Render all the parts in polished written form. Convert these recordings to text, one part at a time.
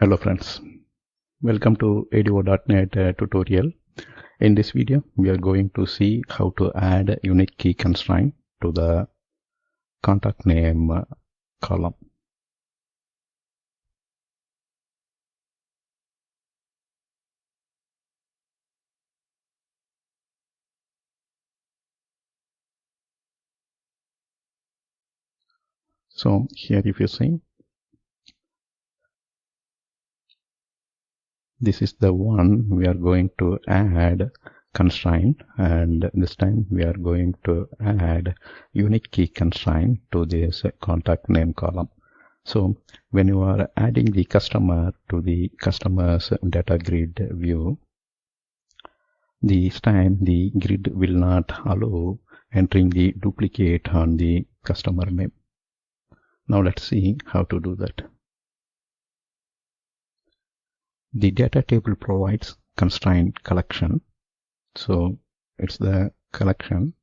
Hello friends, welcome to ADO.NET tutorial. In this video, we are going to see how to add unique key constraint to the contact name column. So here if you see, this is the one we are going to add constraint, and this time we are going to add unique key constraint to this contact name column. So when you are adding the customer to the customer's data grid view, this time the grid will not allow entering the duplicate on the customer name. Now let's see how to do that. The data table provides constraint collection. So it's the collection,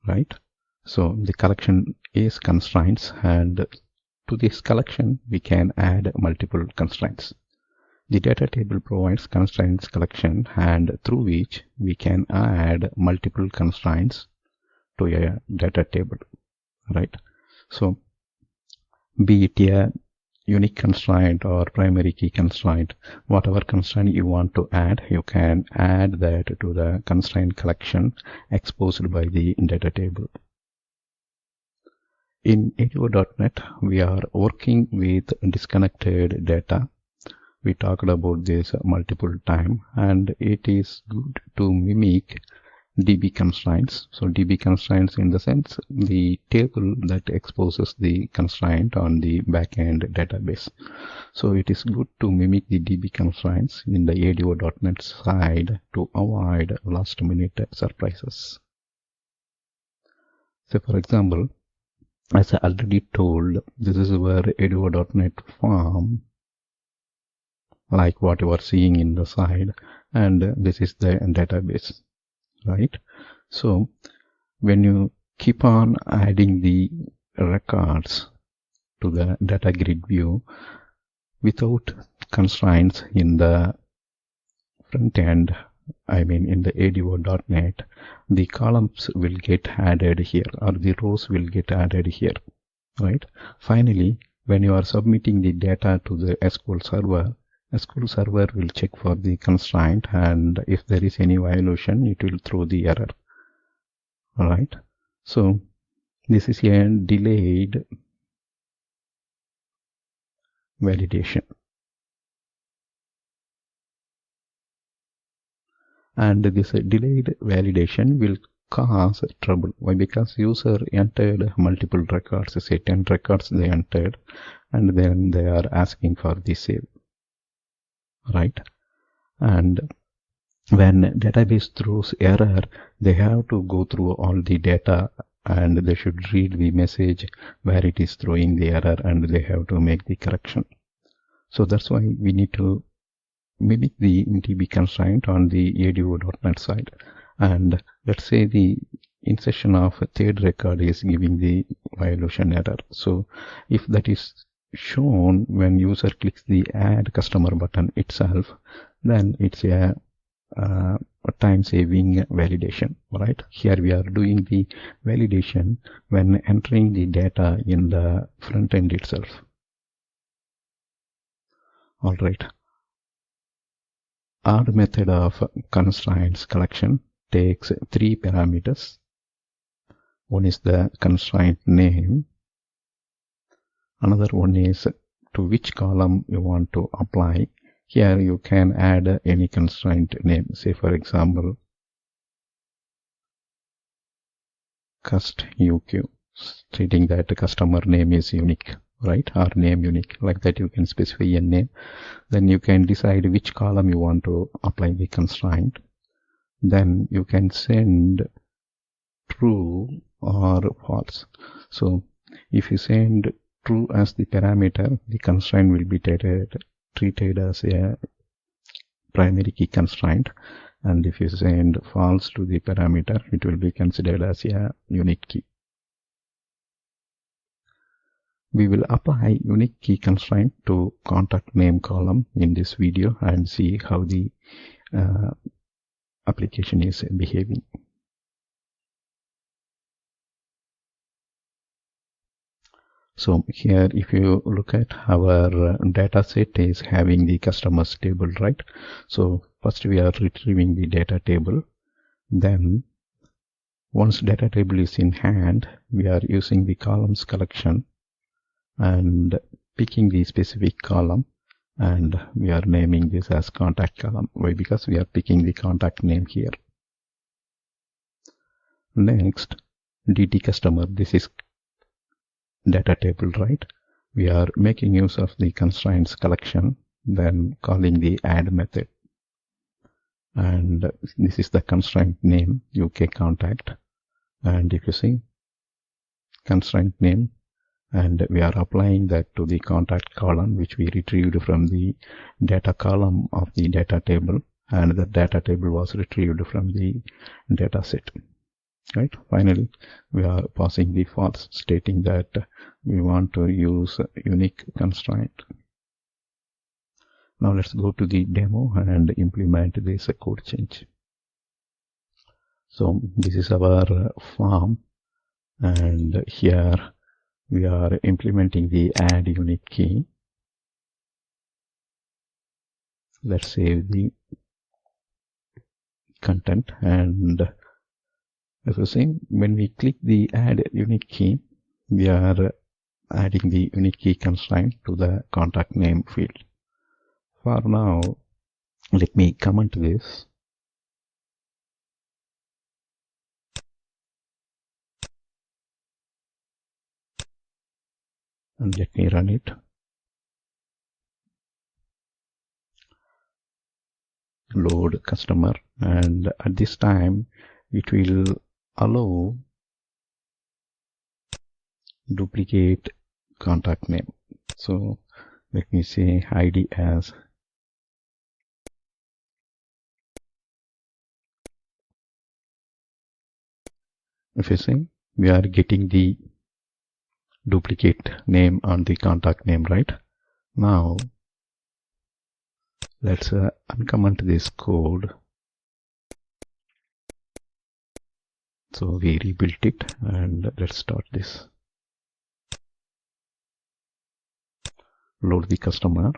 right? So the collection is constraints, and to this collection we can add multiple constraints. The data table provides constraints collection, and through which we can add multiple constraints to a data table, right? So be it a unique constraint or primary key constraint, whatever constraint you want to add, you can add that to the constraint collection exposed by the data table. In ADO.NET, we are working with disconnected data. We talked about this multiple times, and it is good to mimic DB constraints. So DB constraints in the sense the table that exposes the constraint on the backend database. So it is good to mimic the DB constraints in the ADO.NET side to avoid last minute surprises. So for example, as I already told, this is where ADO.NET form, like what you are seeing in the side, and this is the database, right? So when you keep on adding the records to the data grid view without constraints in the front end, I mean in the ADO.NET, the columns will get added here, or the rows will get added here, right? Finally, when you are submitting the data to the SQL server will check for the constraint, and if there is any violation, it will throw the error. Alright, so this is a delayed validation. And this delayed validation will cause trouble. Why? Because user entered multiple records, say 10 records they entered, and then they are asking for the save, right? And when database throws error, they have to go through all the data, and they should read the message where it is throwing the error, and they have to make the correction. So that's why we need to mimic the DB constraint on the ADO.NET side. And let's say the insertion of a third record is giving the violation error. So if that is shown when user clicks the add customer button itself, then it's a time-saving validation, right? Here we are doing the validation when entering the data in the front end itself. All right. Odd method of constraints collection takes 3 parameters. One is the constraint name. Another one is to which column you want to apply. Here you can add any constraint name. Say for example, CustUQ, stating that the customer name is unique, right? Or name unique. Like that you can specify a name. Then you can decide which column you want to apply the constraint. Then you can send true or false. So if you send true as the parameter, the constraint will be treated as a primary key constraint, and if you send false to the parameter, it will be considered as a unique key. We will apply unique key constraint to contact name column in this video and see how the application is behaving. So here, if you look at our data set is having the customers table, right? So first we are retrieving the data table. Then once data table is in hand, we are using the columns collection and picking the specific column, and we are naming this as contact column. Why? Because we are picking the contact name here. Next, DT customer, this is data table, right? We are making use of the constraints collection, then calling the add method. And this is the constraint name, UK contact. And if you see, constraint name, and we are applying that to the contact column, which we retrieved from the data column of the data table, and the data table was retrieved from the data set. Right. Finally, we are passing the false, stating that we want to use unique constraint. Now let's go to the demo and implement this code change. So this is our form, and here we are implementing the add unique key. Let's save the content, and as you see, when we click the add unique key, we are adding the unique key constraint to the contact name field. For now, let me comment this. And let me run it. Load customer, and at this time it will allow duplicate contact name. So let me say ID as if you see, we are getting the duplicate name on the contact name, right? Now let's uncomment this code. So we rebuilt it, and let's start this. Load the customer.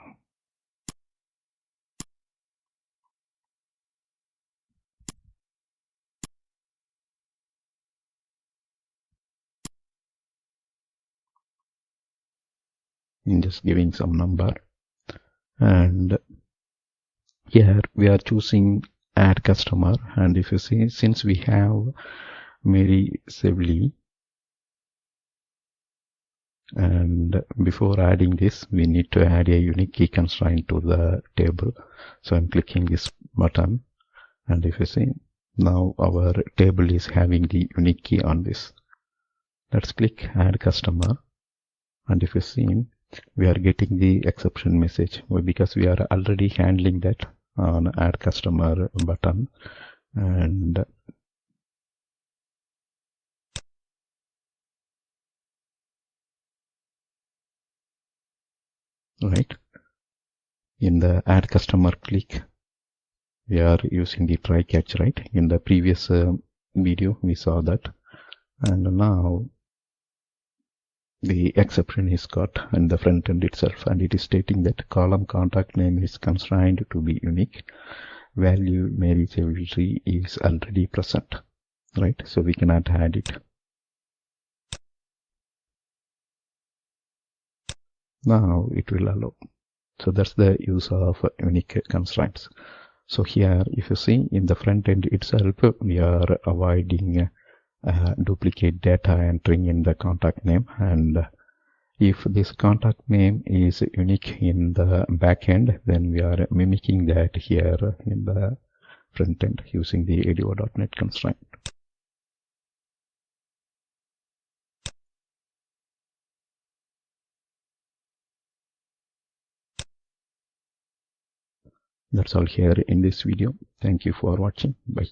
In just giving some number, and here we are choosing add customer. And if you see, since we have Mary Sevely, and before adding this, we need to add a unique key constraint to the table. So I'm clicking this button, and if you see, now our table is having the unique key on this. Let's click add customer, and if you see, we are getting the exception message because we are already handling that on add customer button. And right in the add customer click, we are using the try catch, right? In the previous video we saw that, and now the exception is got in the front end itself, and it is stating that column contact name is constrained to be unique. Value Mary Sevely is already present, right? So we cannot add it. Now it will allow. So that's the use of unique constraints. So here, if you see in the front end itself, we are avoiding duplicate data entering in the contact name, and if this contact name is unique in the back end, then we are mimicking that here in the front end using the ADO.NET constraint. That's all here in this video. Thank you for watching. Bye.